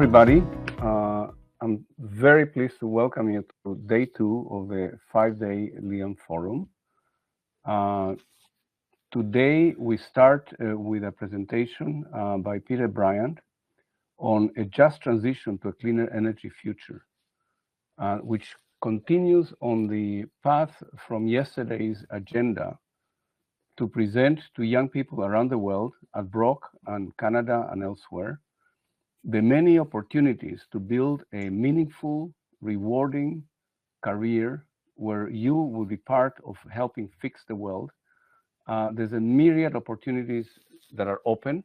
everybody. I'm very pleased to welcome you to day 2 of the 5-day LIAMforum. Today we start with a presentation by Peter Bryant on a just transition to a cleaner energy future, which continues on the path from yesterday's agenda to present to young people around the world at Brock and Canada and elsewhere the many opportunities to build a meaningful, rewarding career where you will be part of helping fix the world. There's a myriad opportunities that are open.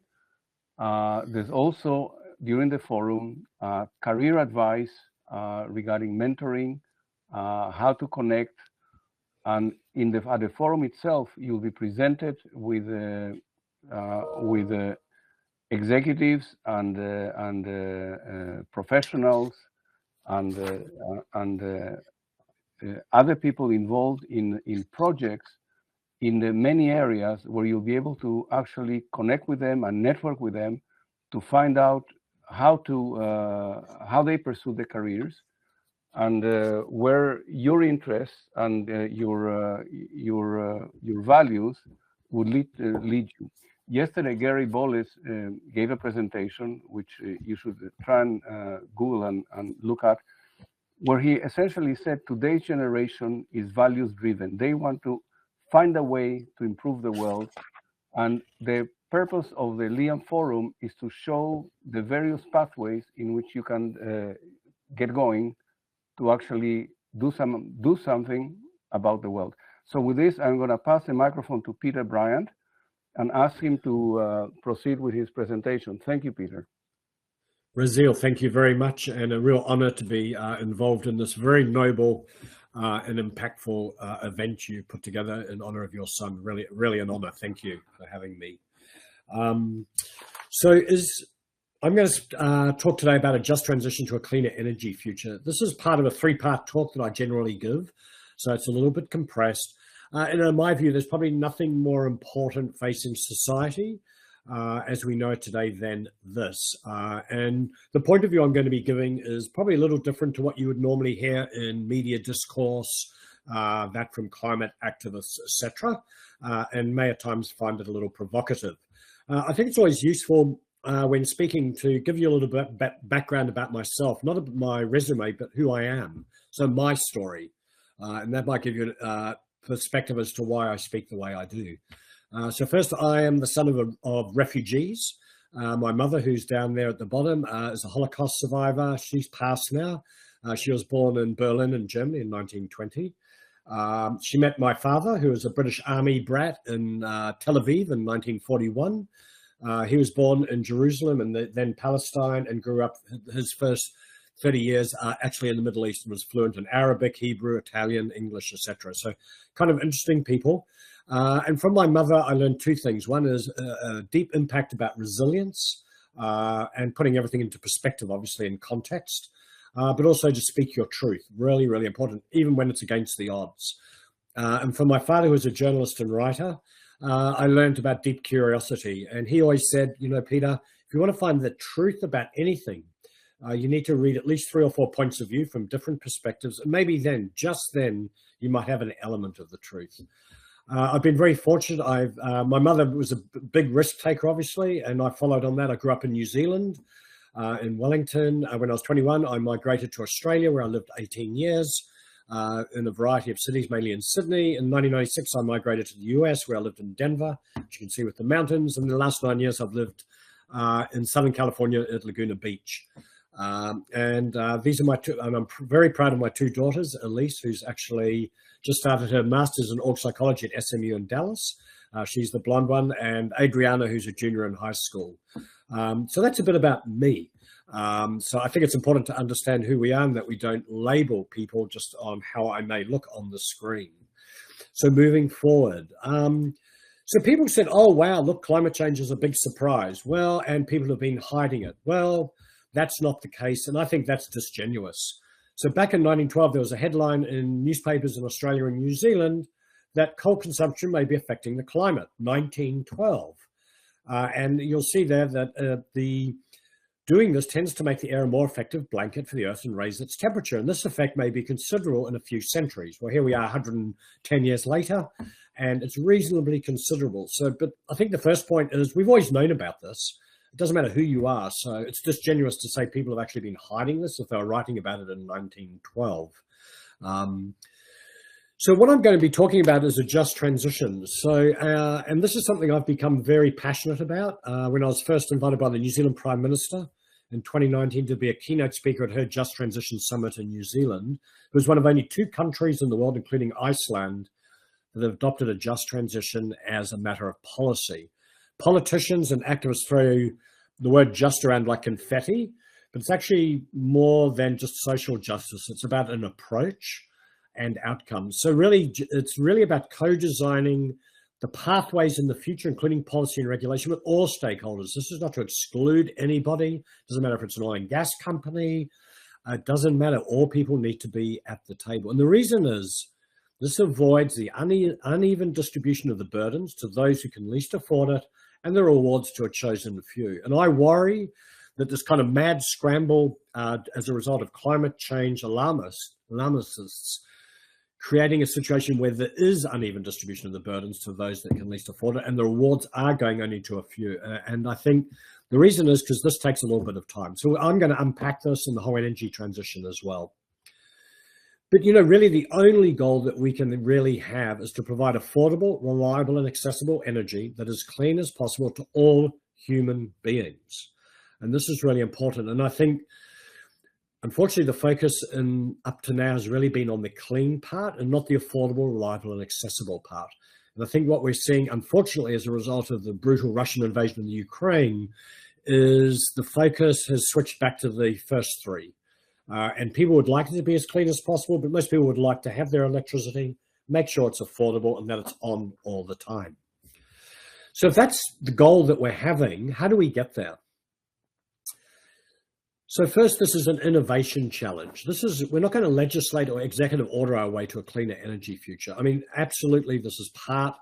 There's also, during the forum, career advice regarding mentoring, how to connect, and at the forum itself, you'll be presented with executives and professionals and other people involved in projects in the many areas where you'll be able to actually connect with them and network with them to find out how they pursue their careers and where your interests and your values would lead you. Yesterday, Gary Bolles gave a presentation, which you should try and Google and look at, where he essentially said today's generation is values driven. They want to find a way to improve the world. And the purpose of the LIAMforum is to show the various pathways in which you can get going to actually do something about the world. So with this, I'm going to pass the microphone to Peter Bryant and ask him to proceed with his presentation. Thank you, Peter. Raziel, thank you very much, and a real honor to be involved in this very noble and impactful event you put together in honor of your son. Really an honor. Thank you for having me. I'm going to talk today about a just transition to a cleaner energy future. This is part of a 3-part talk that I generally give, so it's a little bit compressed. And in my view, there's probably nothing more important facing society as we know it today than this. And the point of view I'm going to be giving is probably a little different to what you would normally hear in media discourse, that from climate activists, etc., and may at times find it a little provocative. I think it's always useful when speaking to give you a little bit background about myself, not about my resume, but who I am. So my story, and that might give you perspective as to why I speak the way I do. So first, I am the son of refugees. My mother, who's down there at the bottom, is a Holocaust survivor. She's passed now. She was born in Berlin in Germany in 1920. She met my father, who was a British Army brat in Tel Aviv in 1941. He was born in Jerusalem and then Palestine, and grew up his first 30 years actually in the Middle East, and was fluent in Arabic, Hebrew, Italian, English, etc. So kind of interesting people. And from my mother, I learned 2 things. One is a deep impact about resilience and putting everything into perspective, obviously in context, but also to speak your truth. Really, really important, even when it's against the odds. And from my father, who was a journalist and writer, I learned about deep curiosity. And he always said, you know, Peter, if you want to find the truth about anything, you need to read at least 3 or 4 points of view from different perspectives. And maybe then, just then, you might have an element of the truth. I've been very fortunate. My mother was a big risk taker, obviously, and I followed on that. I grew up in New Zealand, in Wellington. When I was 21, I migrated to Australia, where I lived 18 years in a variety of cities, mainly in Sydney. In 1996, I migrated to the US, where I lived in Denver, which you can see with the mountains. And in the last 9 years, I've lived in Southern California at Laguna Beach. These are my 2, and I'm very proud of my 2 daughters, Elise, who's actually just started her master's in org psychology at SMU in Dallas. She's the blonde one, and Adriana, who's a junior in high school. So that's a bit about me. So I think it's important to understand who we are and that we don't label people just on how I may look on the screen. So moving forward. So people said, oh, wow, look, climate change is a big surprise. Well, and people have been hiding it. Well, that's not the case, and I think that's disingenuous. So back in 1912, there was a headline in newspapers in Australia and New Zealand that coal consumption may be affecting the climate, 1912. And you'll see there that the Doing this tends to make the air a more effective blanket for the Earth and raise its temperature. And this effect may be considerable in a few centuries. Well, here we are 110 years later, and it's reasonably considerable. So, but I think the first point is we've always known about this. It doesn't matter who you are. So it's disingenuous to say people have actually been hiding this if they were writing about it in 1912. So what I'm going to be talking about is a just transition. So, and this is something I've become very passionate about. When I was first invited by the New Zealand Prime Minister in 2019 to be a keynote speaker at her Just Transition Summit in New Zealand, it was one of only 2 countries in the world, including Iceland, that have adopted a just transition as a matter of policy. Politicians and activists throw the word just around like confetti, but it's actually more than just social justice. It's about an approach and outcomes. So really, it's really about co-designing the pathways in the future, including policy and regulation, with all stakeholders. This is not to exclude anybody. It doesn't matter if it's an oil and gas company. It doesn't matter. All people need to be at the table. And the reason is this avoids the uneven distribution of the burdens to those who can least afford it and the rewards to a chosen few. And I worry that this kind of mad scramble as a result of climate change alarmists creating a situation where there is uneven distribution of the burdens to those that can least afford it, and the rewards are going only to a few. And I think the reason is because this takes a little bit of time. So I'm going to unpack this in the whole energy transition as well. But, you know, really the only goal that we can really have is to provide affordable, reliable, and accessible energy that is clean as possible to all human beings. And this is really important. And I think, unfortunately, the focus up to now has really been on the clean part and not the affordable, reliable, and accessible part. And I think what we're seeing, unfortunately, as a result of the brutal Russian invasion of the Ukraine, is the focus has switched back to the first 3. And people would like it to be as clean as possible, but most people would like to have their electricity, make sure it's affordable, and that it's on all the time. So if that's the goal that we're having, how do we get there? So first, this is an innovation challenge. We're not going to legislate or executive order our way to a cleaner energy future. I mean, absolutely, this is part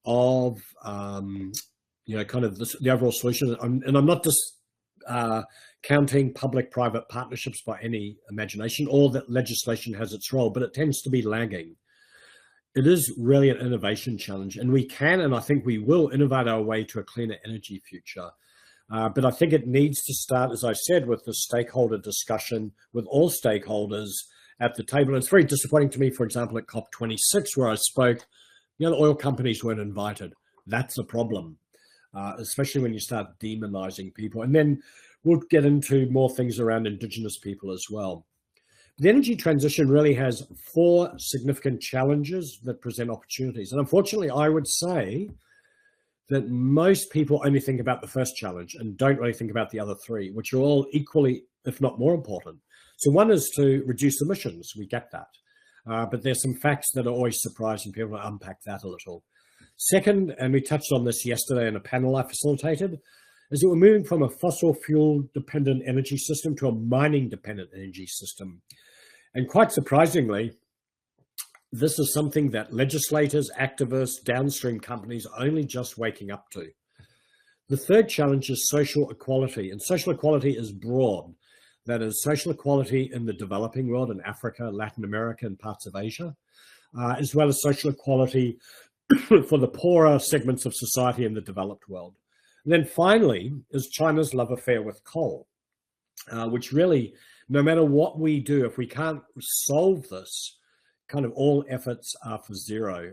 of, you know, kind of the overall solution. And I'm not just counting public-private partnerships by any imagination, or that legislation has its role, but it tends to be lagging. It is really an innovation challenge, and we can, and I think we will, innovate our way to a cleaner energy future. But I think it needs to start, as I said, with the stakeholder discussion with all stakeholders at the table. And it's very disappointing to me, for example, at COP26, where I spoke, you know, the oil companies weren't invited. That's a problem, especially when you start demonizing people. And then we'll get into more things around Indigenous people as well. The energy transition really has 4 significant challenges that present opportunities. And unfortunately, I would say that most people only think about the first challenge and don't really think about the other 3, which are all equally, if not more important. So one is to reduce emissions. We get that. But there's some facts that are always surprising people to unpack that a little. Second, and we touched on this yesterday in a panel I facilitated, is that we're moving from a fossil fuel dependent energy system to a mining dependent energy system. And quite surprisingly, this is something that legislators, activists, downstream companies are only just waking up to. The third challenge is social equality, and social equality is broad. That is social equality in the developing world, in Africa, Latin America, and parts of Asia, as well as social equality for the poorer segments of society in the developed world. And then finally is China's love affair with coal, which really, no matter what we do, if we can't solve this, kind of all efforts are for zero,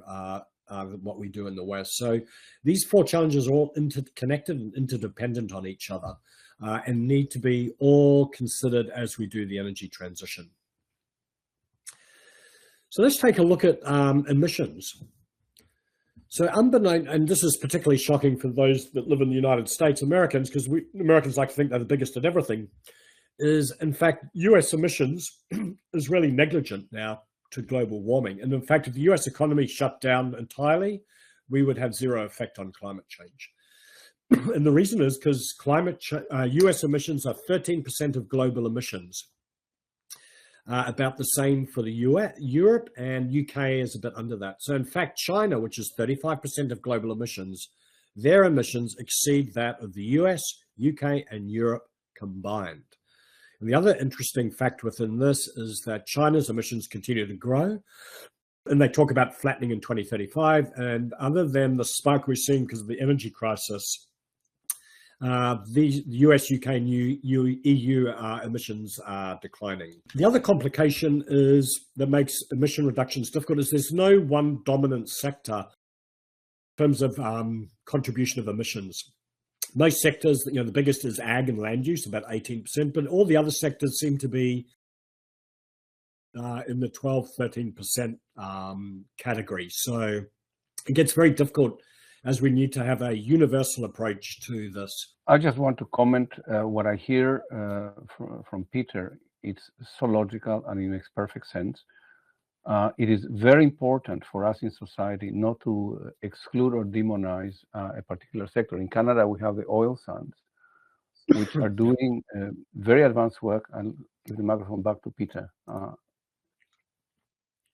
what we do in the West. So these 4 challenges are all interconnected and interdependent on each other, and need to be all considered as we do the energy transition. So let's take a look at emissions. So unbeknown, and this is particularly shocking for those that live in the United States, Americans, because Americans like to think they're the biggest at everything, is in fact US emissions is really negligent now to global warming. And in fact, if the US economy shut down entirely, we would have 0 effect on climate change. And the reason is because US emissions are 13% of global emissions. About the same for the US, Europe, and UK is a bit under that. So in fact, China, which is 35% of global emissions, their emissions exceed that of the US, UK, and Europe combined. And the other interesting fact within this is that China's emissions continue to grow, and they talk about flattening in 2035. And other than the spike we're seeing because of the energy crisis, the US, UK, and EU emissions are declining. The other complication is that makes emission reductions difficult is there's no one dominant sector in terms of contribution of emissions. Most sectors, the biggest is ag and land use, about 18%, but all the other sectors seem to be in the 12, 13% category. So it gets very difficult as we need to have a universal approach to this. I just want to comment what I hear from Peter. It's so logical and it makes perfect sense. It is very important for us in society not to exclude or demonize a particular sector. In Canada, we have the oil sands, which are doing very advanced work. I'll give the microphone back to Peter.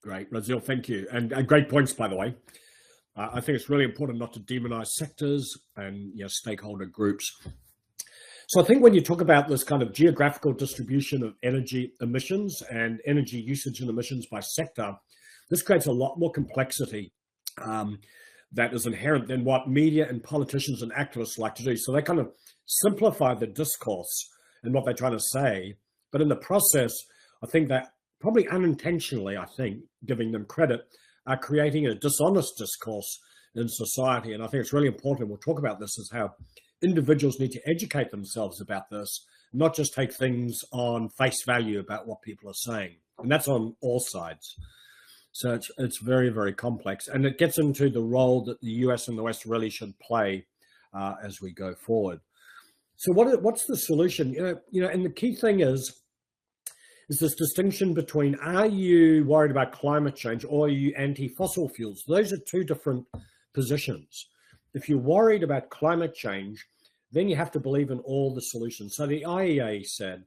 Great, Raziel, thank you. And great points, by the way. I think it's really important not to demonize sectors and stakeholder groups. So I think when you talk about this kind of geographical distribution of energy emissions and energy usage and emissions by sector, this creates a lot more complexity that is inherent than what media and politicians and activists like to do. So they kind of simplify the discourse and what they're trying to say. But in the process, I think that probably unintentionally, giving them credit, are creating a dishonest discourse in society. And I think it's really important, we'll talk about this, is how individuals need to educate themselves about this, not just take things on face value about what people are saying. And that's on all sides. So it's very, very complex. And it gets into the role that the US and the West really should play as we go forward. So what's the solution? And the key thing is this distinction between, are you worried about climate change or are you anti-fossil fuels? Those are two different positions. If you're worried about climate change, then you have to believe in all the solutions. So the IEA said,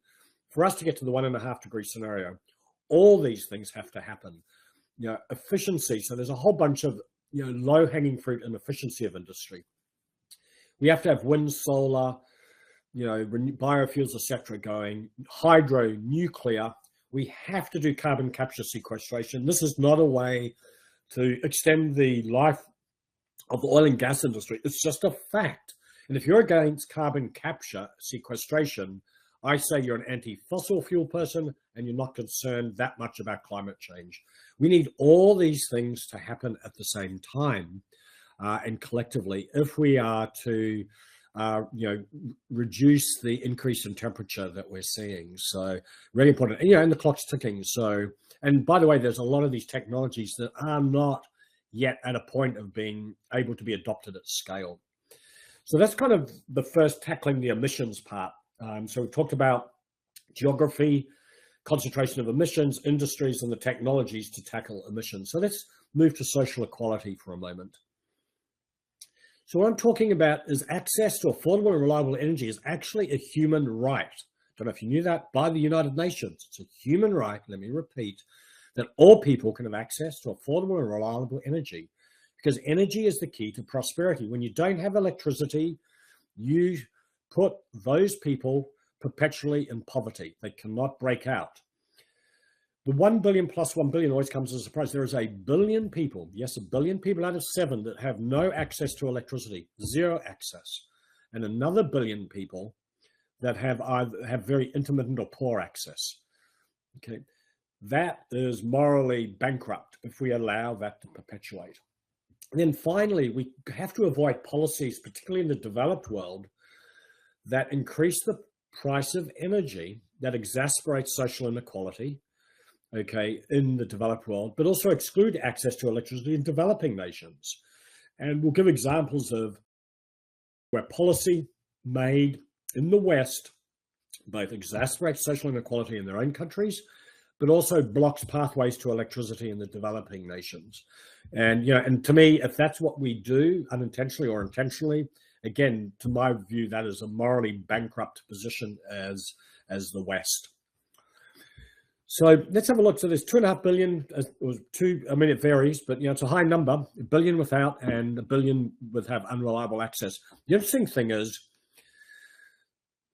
for us to get to the 1.5 degree scenario, all these things have to happen. Efficiency. So there's a whole bunch of low-hanging fruit and efficiency of industry. We have to have wind, solar, biofuels, etc. going, hydro, nuclear. We have to do carbon capture sequestration. This is not a way to extend the life of the oil and gas industry. It's just a fact. And if you're against carbon capture sequestration, I say you're an anti-fossil fuel person and you're not concerned that much about climate change. We need all these things to happen at the same time and collectively if we are to reduce the increase in temperature that we're seeing. So really important. And the clock's ticking. So, and by the way, there's a lot of these technologies that are not yet at a point of being able to be adopted at scale. So that's kind of the first, tackling the emissions part. So we've talked about geography, concentration of emissions, industries, and the technologies to tackle emissions. So let's move to social equality for a moment. So what I'm talking about is access to affordable and reliable energy is actually a human right. Don't know if you knew that, by the United Nations. It's a human right, let me repeat, that all people can have access to affordable and reliable energy, because energy is the key to prosperity. When you don't have electricity, you put those people perpetually in poverty. They cannot break out. The 1 billion plus 1 billion always comes as a surprise. There is a billion people, yes, 1 billion people out of 7 that have no access to electricity, 0 access, and another billion people that have very intermittent or poor access. Okay, that is morally bankrupt if we allow that to perpetuate. And then finally, we have to avoid policies, particularly in the developed world, that increase the price of energy, that exacerbates social inequality, okay, in the developed world, but also exclude access to electricity in developing nations. And we'll give examples of where policy made in the West both exacerbates social inequality in their own countries, but also blocks pathways to electricity in the developing nations. And, and to me, if that's what we do unintentionally or intentionally, again, to my view, that is a morally bankrupt position as the West. So let's have a look. So there's 2.5 billion, it varies, but it's a high number, 1 billion without and 1 billion with have unreliable access. The interesting thing is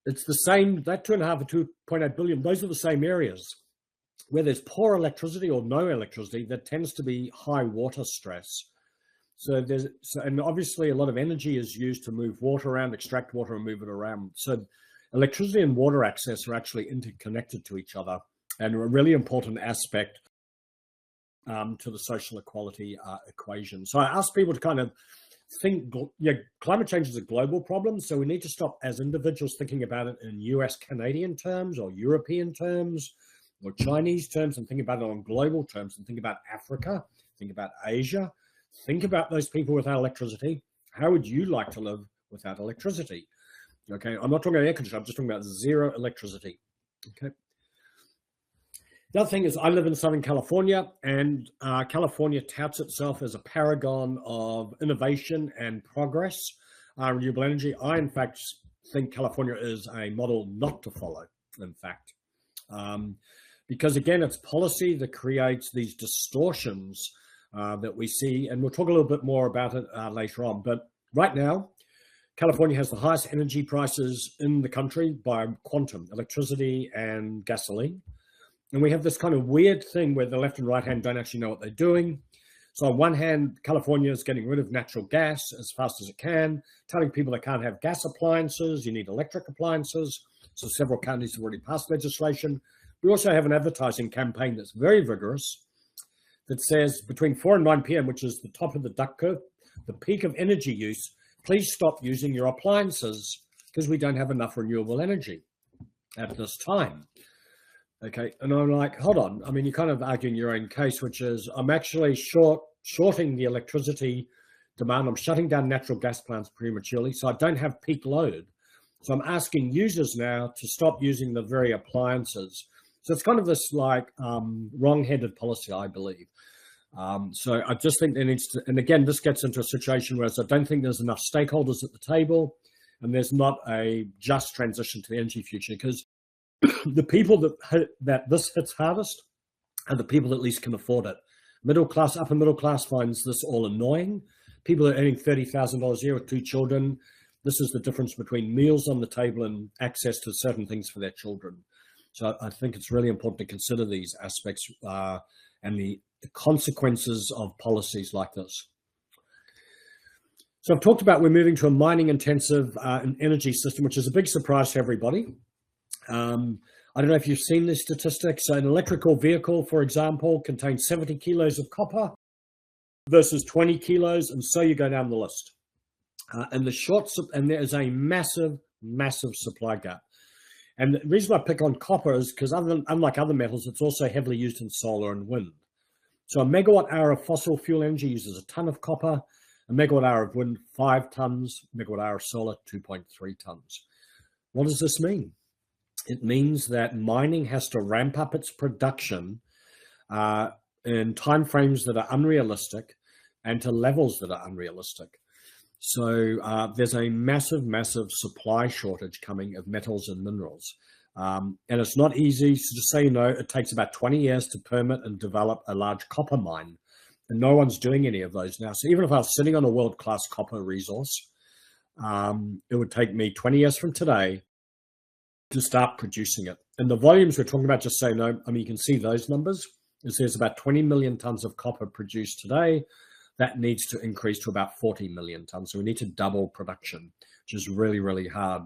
it's the same, that 2.5 or 2.8 billion, those are the same areas where there's poor electricity or no electricity. That tends to be high water stress. And obviously a lot of energy is used to move water around, extract water and move it around. So electricity and water access are actually interconnected to each other and a really important aspect to the social equality equation. So I ask people to kind of think, climate change is a global problem. So we need to stop as individuals thinking about it in US, Canadian terms or European terms or Chinese terms, and think about it on global terms, and think about Africa, think about Asia, think about those people without electricity. How would you like to live without electricity? Okay, I'm not talking about air conditioning, I'm just talking about zero electricity. Okay. The other thing is I live in Southern California, and California touts itself as a paragon of innovation and progress, renewable energy. I, in fact, think California is a model not to follow, in fact. Because again, it's policy that creates these distortions that we see, and we'll talk a little bit more about it later on. But right now, California has the highest energy prices in the country by quantum, electricity and gasoline. And we have this kind of weird thing where the left and right hand don't actually know what they're doing. So on one hand, California is getting rid of natural gas as fast as it can, telling people they can't have gas appliances, you need electric appliances. So several counties have already passed legislation. We also have an advertising campaign that's very vigorous that says between 4 and 9 p.m., which is the top of the duck curve, the peak of energy use, please stop using your appliances because we don't have enough renewable energy at this time. Okay, and I'm like, hold on. I mean, you're kind of arguing your own case, which is I'm actually shorting the electricity demand. I'm shutting down natural gas plants prematurely, so I don't have peak load. So I'm asking users now to stop using the very appliances. So it's kind of this like wrong-headed policy, I believe. So I just think there needs to, and again, this gets into a situation where I don't think there's enough stakeholders at the table, and there's not a just transition to the energy future, because the people that this hits hardest are the people that least can afford it. Middle class, upper middle class finds this all annoying. People that are earning $30,000 a year with 2 children, this is the difference between meals on the table and access to certain things for their children. So I think it's really important to consider these aspects and the consequences of policies like this. So I've talked about we're moving to a mining intensive energy system, which is a big surprise to everybody. I don't know if you've seen this statistic. So an electrical vehicle, for example, contains 70 kilos of copper versus 20 kilos. And so you go down the list. And there is a massive, massive supply gap. And the reason I pick on copper is because unlike other metals, it's also heavily used in solar and wind. So a megawatt hour of fossil fuel energy uses a ton of copper, a megawatt hour of wind, 5 tons, megawatt hour of solar, 2.3 tons. What does this mean? It means that mining has to ramp up its production in timeframes that are unrealistic and to levels that are unrealistic. So there's a massive, massive supply shortage coming of metals and minerals. And it's not easy. So just so you know, it takes about 20 years to permit and develop a large copper mine. And no one's doing any of those now. So even if I was sitting on a world-class copper resource, it would take me 20 years from today to start producing it. And the volumes we're talking about, just so you know, I mean, you can see those numbers. There's about 20 million tons of copper produced today. That needs to increase to about 40 million tons. So we need to double production, which is really, really hard.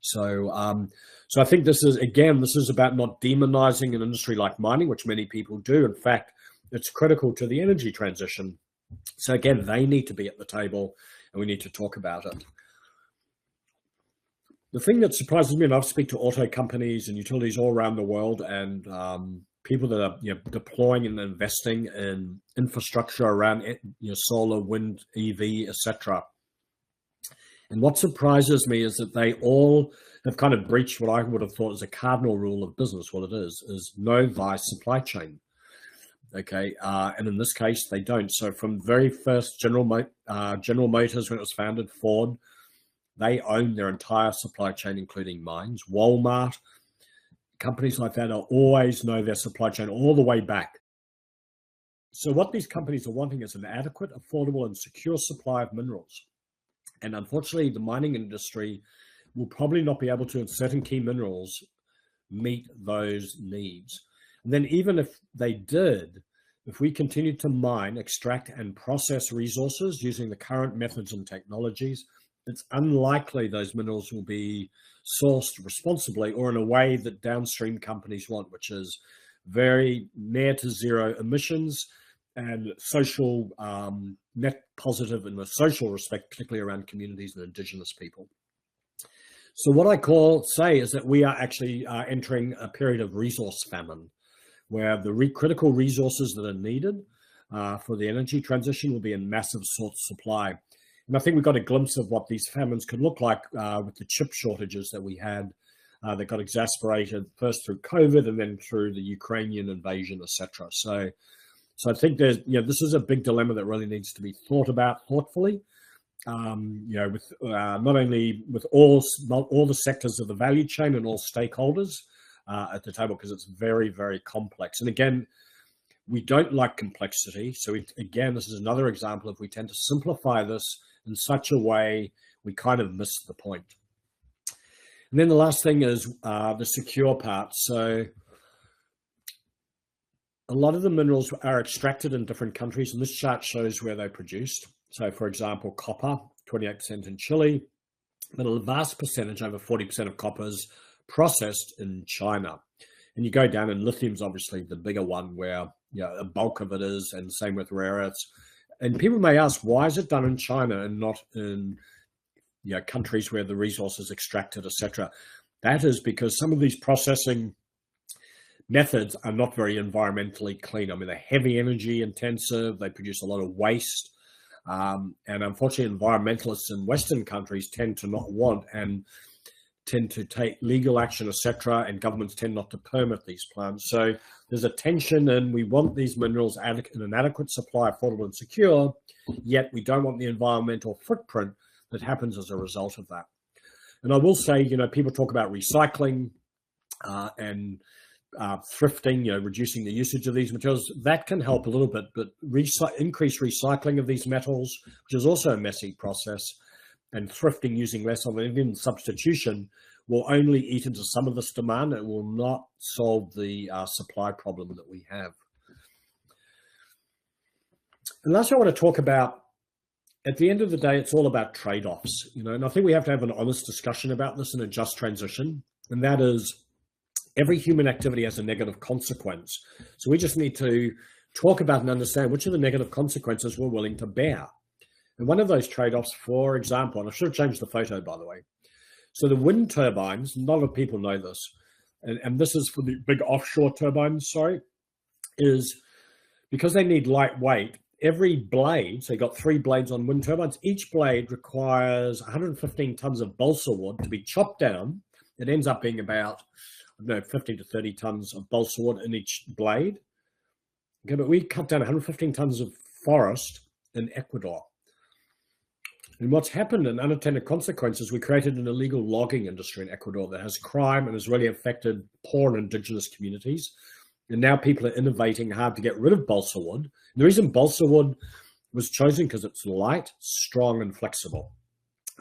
So, so I think this is about not demonizing an industry like mining, which many people do. In fact, it's critical to the energy transition. So again, they need to be at the table and we need to talk about it. The thing that surprises me, and I speak to auto companies and utilities all around the world, and people that are deploying and investing in infrastructure around solar, wind, EV, etc. And what surprises me is that they all have kind of breached what I would have thought is a cardinal rule of business. What it is know thy supply chain. Okay, and in this case, they don't. So from very first General Motors, when it was founded, Ford, they own their entire supply chain, including mines. Walmart, companies like that always know their supply chain all the way back. So what these companies are wanting is an adequate, affordable, and secure supply of minerals. And unfortunately, the mining industry will probably not be able to, in certain key minerals, meet those needs. And then even if they did, if we continue to mine, extract, and process resources using the current methods and technologies, it's unlikely those minerals will be sourced responsibly or in a way that downstream companies want, which is very near to zero emissions and social net positive in the social respect, particularly around communities and indigenous people. So what I say is that we are actually entering a period of resource famine, where the critical resources that are needed for the energy transition will be in massive supply. And I think we got a glimpse of what these famines could look like with the chip shortages that we had that got exacerbated first through COVID and then through the Ukrainian invasion, etc. So I think there's, this is a big dilemma that really needs to be thought about thoughtfully. With not only with all the sectors of the value chain and all stakeholders at the table, because it's very, very complex. And again, we don't like complexity. So again, this is another example of we tend to simplify this in such a way we kind of miss the point. And then the last thing is the secure part. So a lot of the minerals are extracted in different countries, and this chart shows where they're produced. So for example, copper, 28% in Chile, but a vast percentage, over 40% of copper is processed in China. And you go down, and lithium's obviously the bigger one where a bulk of it is, and same with rare earths. And people may ask, why is it done in China and not in countries where the resource is extracted, etc.? That is because some of these processing methods are not very environmentally clean. I mean, they're heavy energy intensive, they produce a lot of waste. And unfortunately, environmentalists in Western countries tend to not want and tend to take legal action, etc., and governments tend not to permit these plants. So there's a tension, and we want these minerals in an adequate supply, affordable and secure, yet we don't want the environmental footprint that happens as a result of that. And I will say, people talk about recycling and thrifting, reducing the usage of these materials. That can help a little bit, but increased recycling of these metals, which is also a messy process, and thrifting, using less of it, even substitution, will only eat into some of this demand. It will not solve the supply problem that we have. And last, I want to talk about, at the end of the day, it's all about trade-offs, and I think we have to have an honest discussion about this in a just transition, and that is every human activity has a negative consequence. So we just need to talk about and understand which are the negative consequences we're willing to bear. And one of those trade-offs, for example, and I should have changed the photo, by the way. So the wind turbines, a lot of people know this, and this is for the big offshore turbines, is because they need lightweight, every blade, so you got 3 blades on wind turbines, each blade requires 115 tons of balsa wood to be chopped down. It ends up being about 15 to 30 tons of balsa wood in each blade. Okay, but we cut down 115 tons of forest in Ecuador. And what's happened in unintended consequences, we created an illegal logging industry in Ecuador that has crime and has really affected poor and indigenous communities. And now people are innovating hard to get rid of balsa wood. And the reason balsa wood was chosen because it's light, strong, and flexible.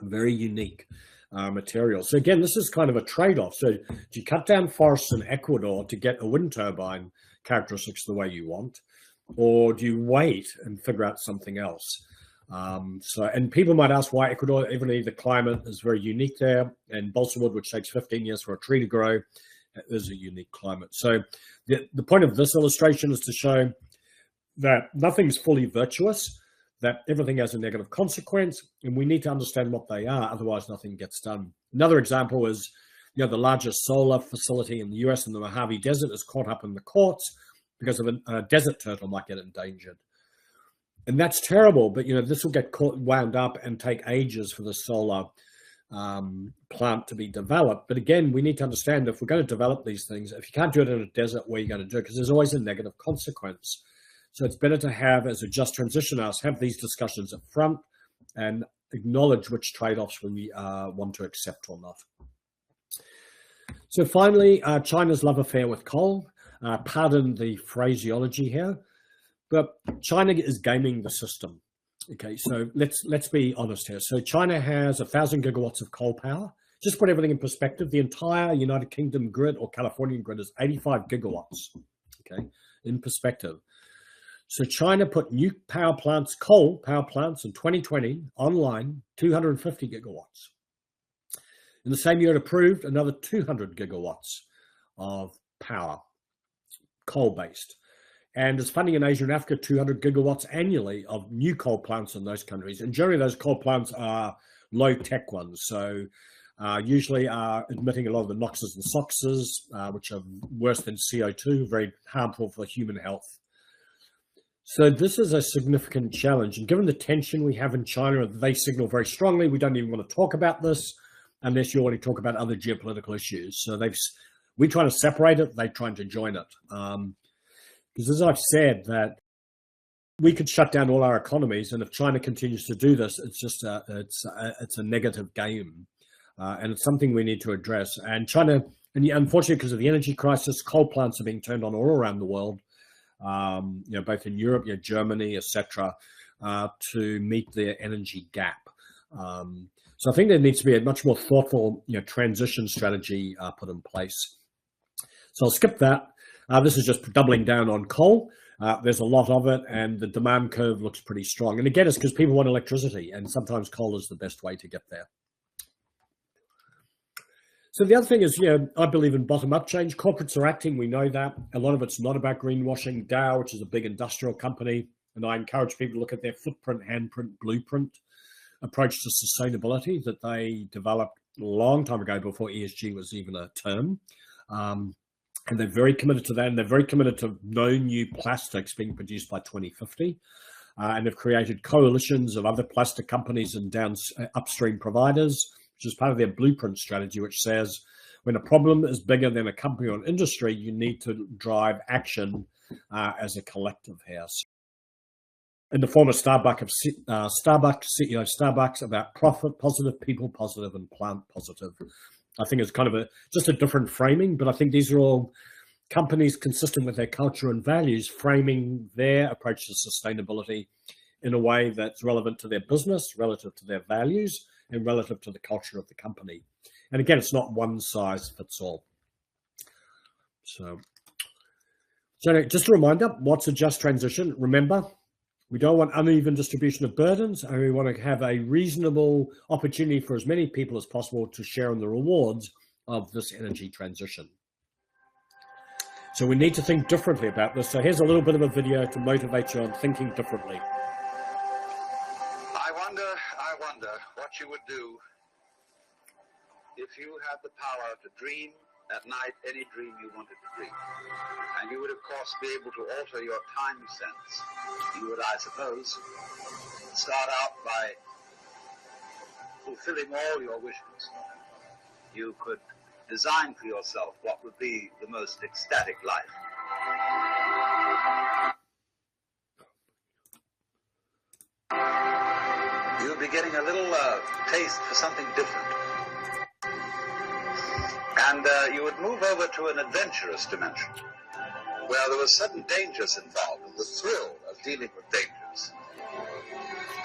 Very unique material. So again, this is kind of a trade-off. So do you cut down forests in Ecuador to get a wind turbine characteristics the way you want, or do you wait and figure out something else? And people might ask why Ecuador, even though the climate is very unique there, and balsa wood, which takes 15 years for a tree to grow, is a unique climate. So the point of this illustration is to show that nothing's fully virtuous, that everything has a negative consequence, and we need to understand what they are, otherwise nothing gets done. Another example is, the largest solar facility in the US in the Mojave Desert is caught up in the courts because of a desert turtle might get endangered. And that's terrible, but this will get wound up and take ages for the solar plant to be developed. But again, we need to understand, if we're going to develop these things, if you can't do it in a desert, where are you going to do it? Because there's always a negative consequence. So it's better to have, as a just transition us, have these discussions up front and acknowledge which trade-offs we want to accept or not. So finally, China's love affair with coal. Pardon the phraseology here, but China is gaming the system. Okay, so let's be honest here. So China has 1,000 gigawatts of coal power, Just put everything in perspective. The entire United Kingdom grid or Californian grid is 85 gigawatts, okay, in perspective. So China put new power plants, coal power plants in 2020 online, 250 gigawatts. In the same year, it approved another 200 gigawatts of power, coal-based. And is funding in Asia and Africa 200 gigawatts annually of new coal plants in those countries. And generally, those coal plants are low-tech ones. So usually are emitting a lot of the NOxes and SOxes, which are worse than CO2, very harmful for human health. So this is a significant challenge. And given the tension we have in China, they signal very strongly, we don't even want to talk about this unless you want to talk about other geopolitical issues. So we're trying to separate it, they're trying to join it. Because as I've said, that we could shut down all our economies, and if China continues to do this, it's just it's a negative game, and it's something we need to address. And China, and unfortunately, because of the energy crisis, coal plants are being turned on all around the world, both in Europe, Germany, etc., to meet their energy gap. So I think there needs to be a much more thoughtful, transition strategy put in place. So I'll skip that. This is just doubling down on coal. There's a lot of it, and the demand curve looks pretty strong. And again, it's because people want electricity, and sometimes coal is the best way to get there. So the other thing is, I believe in bottom-up change. Corporates are acting, we know that. A lot of it's not about greenwashing. Dow, which is a big industrial company, and I encourage people to look at their footprint, handprint, blueprint approach to sustainability that they developed a long time ago before ESG was even a term. And they're very committed to that, and they're very committed to no new plastics being produced by 2050. And they've created coalitions of other plastic companies and upstream providers, which is part of their blueprint strategy, which says when a problem is bigger than a company or an industry, you need to drive action as a collective house. In the former Starbucks CEO Starbucks, about profit positive, people positive, and plant positive. I think it's kind of just a different framing, but I think these are all companies consistent with their culture and values, framing their approach to sustainability in a way that's relevant to their business, relative to their values, and relative to the culture of the company. And again, it's not one size fits all. So just a reminder, what's a just transition? Remember, we don't want uneven distribution of burdens, and we want to have a reasonable opportunity for as many people as possible to share in the rewards of this energy transition. So we need to think differently about this. So here's a little bit of a video to motivate you on thinking differently. I wonder what you would do if you had the power to dream at night any dream you wanted to dream. And you would, of course, be able to alter your time sense. You would, I suppose, start out by fulfilling all your wishes. You could design for yourself what would be the most ecstatic life. You'll be getting a little taste for something different. And you would move over to an adventurous dimension, where there were sudden dangers involved, and the thrill of dealing with dangers.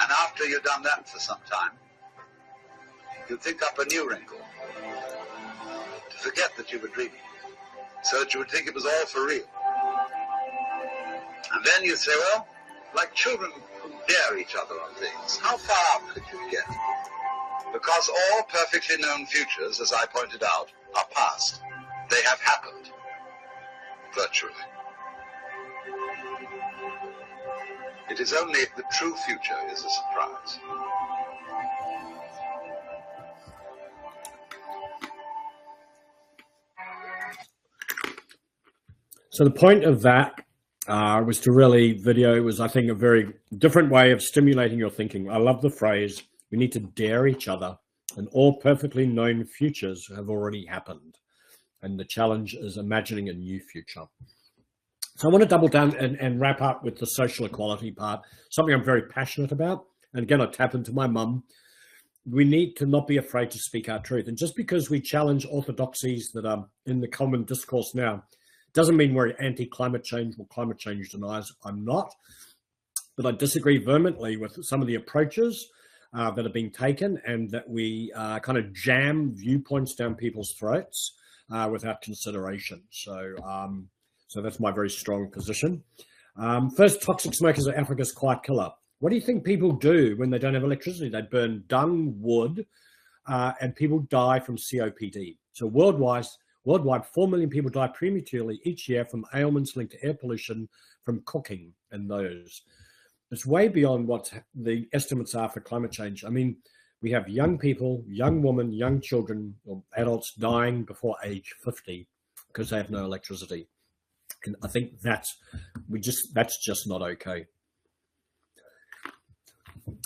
And after you've done that for some time, you think up a new wrinkle, to forget that you were dreaming, so that you would think it was all for real. And then you say, well, like children who dare each other on things, how far out could you get? Because all perfectly known futures, as I pointed out, are past. They have happened, virtually. It is only the true future is a surprise. So the point of that was to really video was, I think, a very different way of stimulating your thinking. I love the phrase, we need to dare each other, and all perfectly known futures have already happened. And the challenge is imagining a new future. So I want to double down and wrap up with the social equality part, something I'm very passionate about. And again, I tap into my mum. We need to not be afraid to speak our truth. And just because we challenge orthodoxies that are in the common discourse now, doesn't mean we're anti-climate change or climate change deniers. I'm not. But I disagree vehemently with some of the approaches that are being taken, and that we kind of jam viewpoints down people's throats without consideration. So, so that's my very strong position. First, toxic smokers are Africa's quiet killer. What do you think people do when they don't have electricity? They burn dung, wood, and people die from COPD. So worldwide, 4 million people die prematurely each year from ailments linked to air pollution from cooking and those. It's way beyond what the estimates are for climate change. I mean, we have young people, young women, young children, or adults dying before age 50 because they have no electricity. And I think that's just not okay.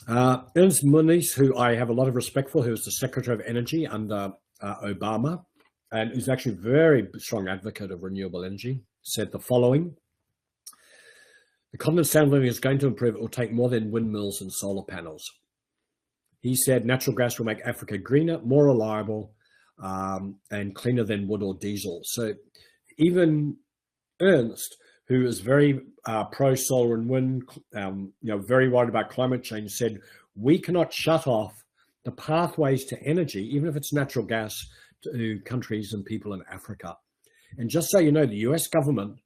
Ernst Moniz, who I have a lot of respect for, who was the Secretary of Energy under Obama, and who's actually a very strong advocate of renewable energy, said the following: the continent's standard of living is going to improve. It will take more than windmills and solar panels. He said natural gas will make Africa greener, more reliable, and cleaner than wood or diesel. So even Ernst, who is very pro-solar and wind, very worried about climate change, said we cannot shut off the pathways to energy, even if it's natural gas, to countries and people in Africa. And just so you know, the US government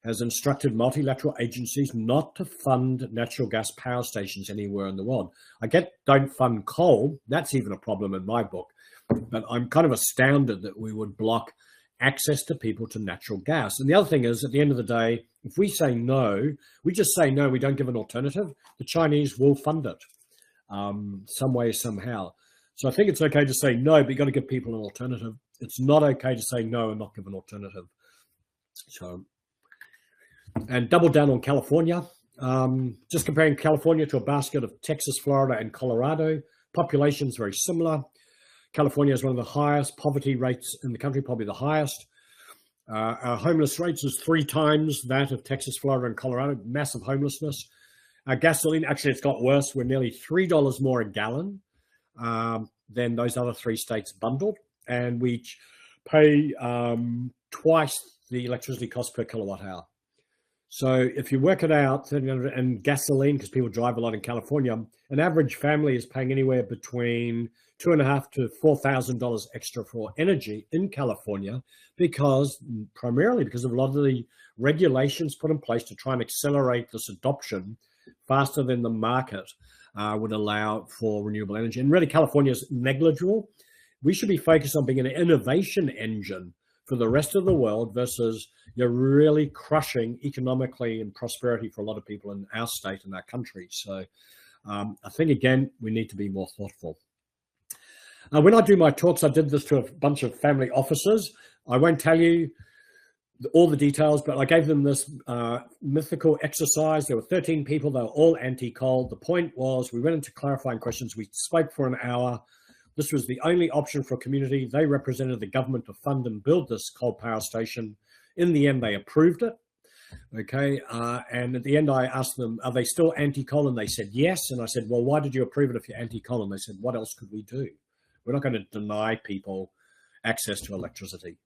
has instructed multilateral agencies not to fund natural gas power stations anywhere in the world. I get don't fund coal. That's even a problem in my book. But I'm kind of astounded that we would block access to people to natural gas. And the other thing is, at the end of the day, if we say no, we just say no, we don't give an alternative, the Chinese will fund it some way, somehow. So I think it's okay to say no, but you've got to give people an alternative. It's not okay to say no and not give an alternative. So, and double down on California. Just comparing California to a basket of Texas, Florida, and Colorado. Population is very similar. California has one of the highest poverty rates in the country, probably the highest. Our homeless rates is 3 times that of Texas, Florida, and Colorado. Massive homelessness. Gasoline, actually, it's got worse. We're nearly $3 more a gallon than those other 3 states bundled. And we pay twice the electricity cost per kilowatt hour. So if you work it out, and gasoline, because people drive a lot in California, an average family is paying anywhere between $2,500 to $4,000 extra for energy in California, primarily because of a lot of the regulations put in place to try and accelerate this adoption faster than the market would allow for renewable energy. And really, California is negligible. We should be focused on being an innovation engine for the rest of the world versus you're really crushing economically and prosperity for a lot of people in our state and our country. So I think, again, we need to be more thoughtful. When I do my talks, I did this to a bunch of family officers. I won't tell you all the details, but I gave them this mythical exercise. There were 13 people. They were all anti-coal. The point was we went into clarifying questions. We spoke for an hour. This was the only option for a community. They represented the government to fund and build this coal power station. In the end, they approved it. Okay. And at the end, I asked them, are they still anti-coal? And they said, yes. And I said, well, why did you approve it if you're anti-coal? And they said, what else could we do? We're not going to deny people access to electricity.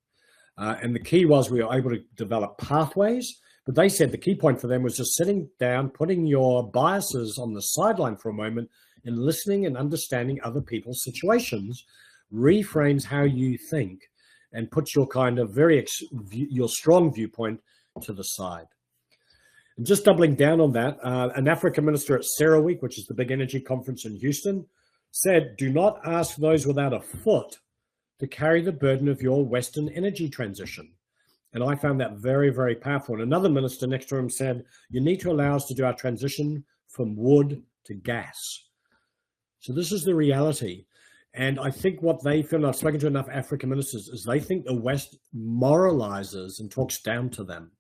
And the key was we were able to develop pathways. But they said the key point for them was just sitting down, putting your biases on the sideline for a moment and listening and understanding other people's situations, reframes how you think, and puts your kind of your strong viewpoint to the side. And just doubling down on that, an African minister at CERAWeek, which is the big energy conference in Houston, said, do not ask those without a foot to carry the burden of your Western energy transition. And I found that very, very powerful. And another minister next to him said, you need to allow us to do our transition from wood to gas. So this is the reality. And I think what they feel, and I've spoken to enough African ministers, is they think the West moralizes and talks down to them.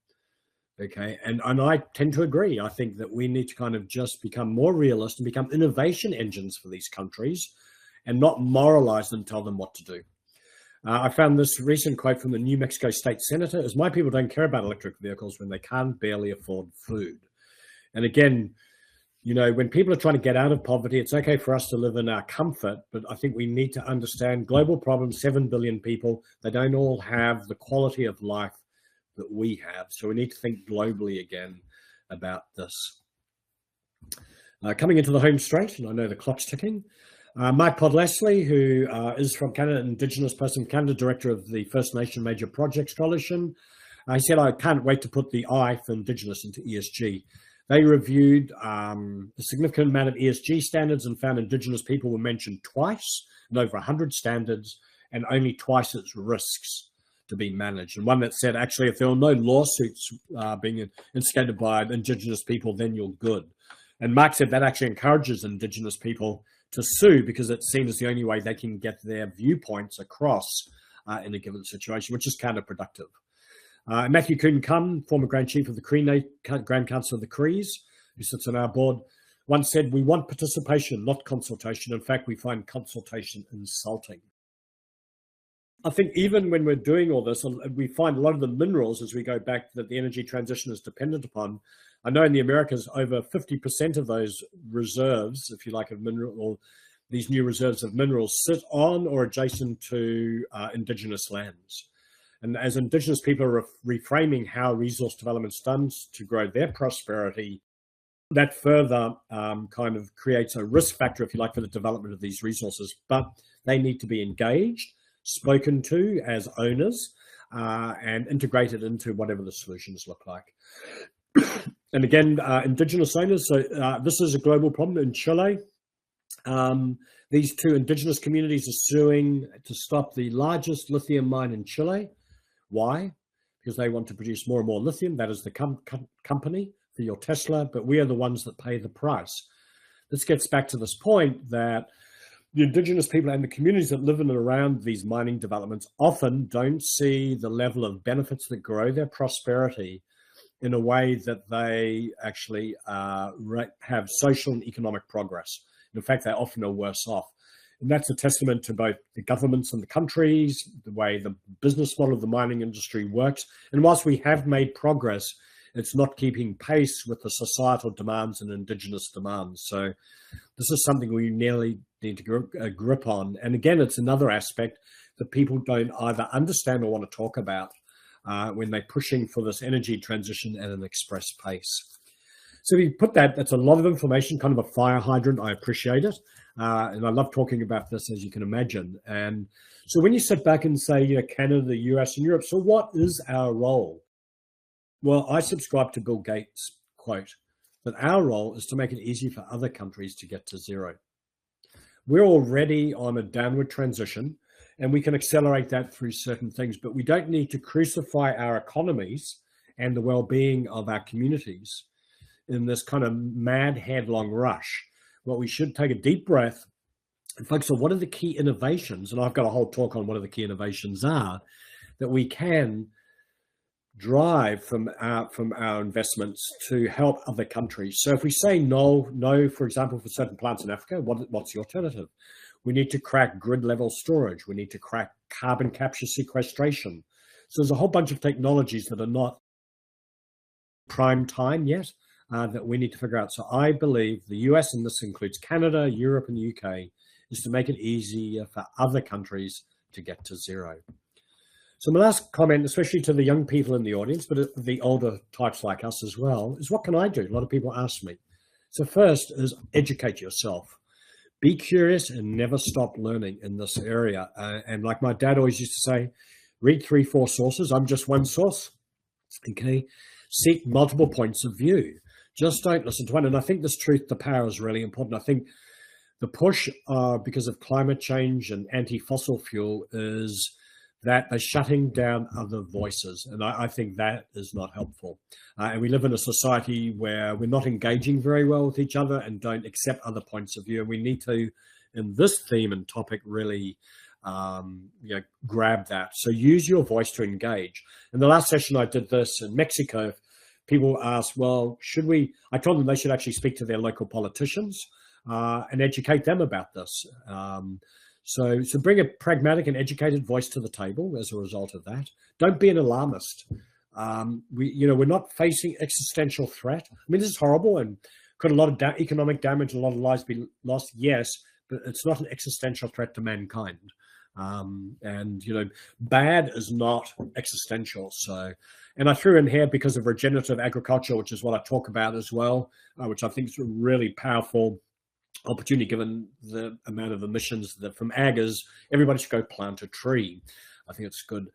Okay, and I tend to agree. I think that we need to kind of just become more realist and become innovation engines for these countries and not moralize them and tell them what to do. I found this recent quote from the New Mexico state senator is, my people don't care about electric vehicles when they can't barely afford food. And again, you know, when people are trying to get out of poverty, it's okay for us to live in our comfort, but I think we need to understand global problems, 7 billion people, they don't all have the quality of life that we have. So we need to think globally again about this. Coming into the home straight, and I know the clock's ticking, Mike Podlessley, who is from Canada, Indigenous person from Canada, director of the First Nation Major Projects Coalition. He said, I can't wait to put the I for Indigenous into ESG. They reviewed a significant amount of ESG standards and found Indigenous people were mentioned twice in over 100 standards and only twice as risks to be managed. And one that said, actually, if there are no lawsuits being instigated by Indigenous people, then you're good. And Mark said that actually encourages Indigenous people to sue because it's seen as the only way they can get their viewpoints across in a given situation, which is counterproductive. Matthew Kuhn-Cum, former Grand Chief of the Grand Council of the Crees, who sits on our board, once said, we want participation, not consultation. In fact, we find consultation insulting. I think even when we're doing all this, we find a lot of the minerals as we go back that the energy transition is dependent upon. I know in the Americas, over 50% of those reserves, if you like, of mineral, or these new reserves of minerals sit on or adjacent to Indigenous lands. And as Indigenous people are reframing how resource development's done to grow their prosperity, that further kind of creates a risk factor, if you like, for the development of these resources. But they need to be engaged, spoken to as owners, and integrated into whatever the solutions look like. And again, Indigenous owners, so this is a global problem in Chile. These two Indigenous communities are suing to stop the largest lithium mine in Chile. Why? Because they want to produce more and more lithium. That is the company for your Tesla, but we are the ones that pay the price. This gets back to this point that the Indigenous people and the communities that live in and around these mining developments often don't see the level of benefits that grow their prosperity in a way that they actually have social and economic progress. In fact, they often are worse off. And that's a testament to both the governments and the countries, the way the business model of the mining industry works. And whilst we have made progress, it's not keeping pace with the societal demands and Indigenous demands. So this is something we nearly need to grip on. And again, it's another aspect that people don't either understand or want to talk about when they're pushing for this energy transition at an express pace. So we put that, that's a lot of information, kind of a fire hydrant. I appreciate it. And I love talking about this, as you can imagine. And so when you sit back and say, you know, Canada, the US and Europe, so what is our role? Well, I subscribe to Bill Gates' quote, that our role is to make it easy for other countries to get to zero. We're already on a downward transition, and we can accelerate that through certain things, but we don't need to crucify our economies and the well-being of our communities in this kind of mad headlong rush. What we should take a deep breath and focus on what are the key innovations, and I've got a whole talk on what are the key innovations are, that we can drive from our investments to help other countries. So if we say no, for example, for certain plants in Africa, what's the alternative? We need to crack grid level storage. We need to crack carbon capture sequestration. So there's a whole bunch of technologies that are not prime time yet that we need to figure out. So I believe the US, and this includes Canada, Europe, and the UK, is to make it easier for other countries to get to zero. So my last comment, especially to the young people in the audience, but the older types like us as well, is what can I do? A lot of people ask me. So first is educate yourself. Be curious and never stop learning in this area. And like my dad always used to say, read 3-4 sources. I'm just one source. Okay. Seek multiple points of view. Just don't listen to one. And I think this truth to power is really important. I think the push because of climate change and anti-fossil fuel is that they're shutting down other voices. And I think that is not helpful. And we live in a society where we're not engaging very well with each other and don't accept other points of view. And we need to, in this theme and topic, really grab that. So use your voice to engage. In the last session, I did this in Mexico. People asked, well, should we? I told them they should actually speak to their local politicians and educate them about this. So bring a pragmatic and educated voice to the table as a result of that. Don't be an alarmist. We're not facing existential threat. I mean, this is horrible and could a lot of economic damage, a lot of lives be lost? Yes, but it's not an existential threat to mankind. And, you know, bad is not existential. So, and I threw in here because of regenerative agriculture, which is what I talk about as well, which I think is a really powerful opportunity given the amount of emissions that from ag is everybody should go plant a tree. I think it's good.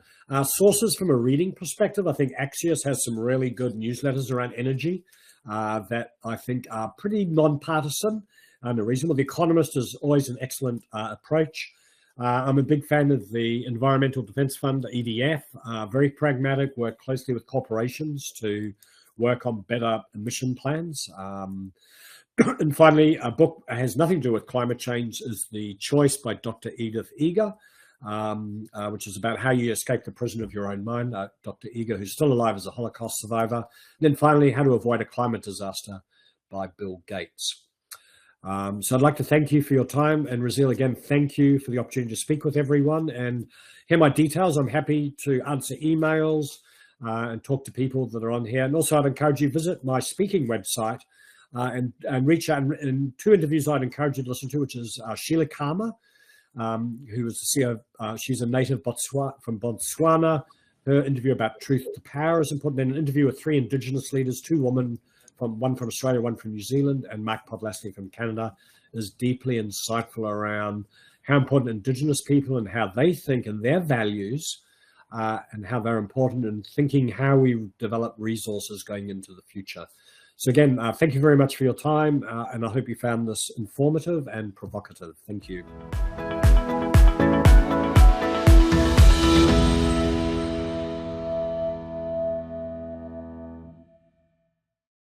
Sources from a reading perspective, I think Axios has some really good newsletters around energy that I think are pretty non-partisan and reasonable. The Economist is always an excellent approach. I'm a big fan of the Environmental Defence Fund, EDF, very pragmatic, work closely with corporations to work on better emission plans. And finally, a book that has nothing to do with climate change is The Choice by Dr. Edith Eger, which is about how you escape the prison of your own mind. Dr. Eger, who's still alive as a Holocaust survivor. And then finally, How to Avoid a Climate Disaster by Bill Gates. So I'd like to thank you for your time. And Raziel, again, thank you for the opportunity to speak with everyone. And here are my details. I'm happy to answer emails and talk to people that are on here. And also, I'd encourage you to visit my speaking website and reach out. And 2 interviews I'd encourage you to listen to, which is Sheila Kama, who is the CEO. She's a native from Botswana. Her interview about truth to power is important. Then an interview with 3 Indigenous leaders, 2 women, one from Australia, one from New Zealand, and Mark Podlasny from Canada, is deeply insightful around how important Indigenous people and how they think and their values and how they're important in thinking how we develop resources going into the future. So again, thank you very much for your time, and I hope you found this informative and provocative. Thank you.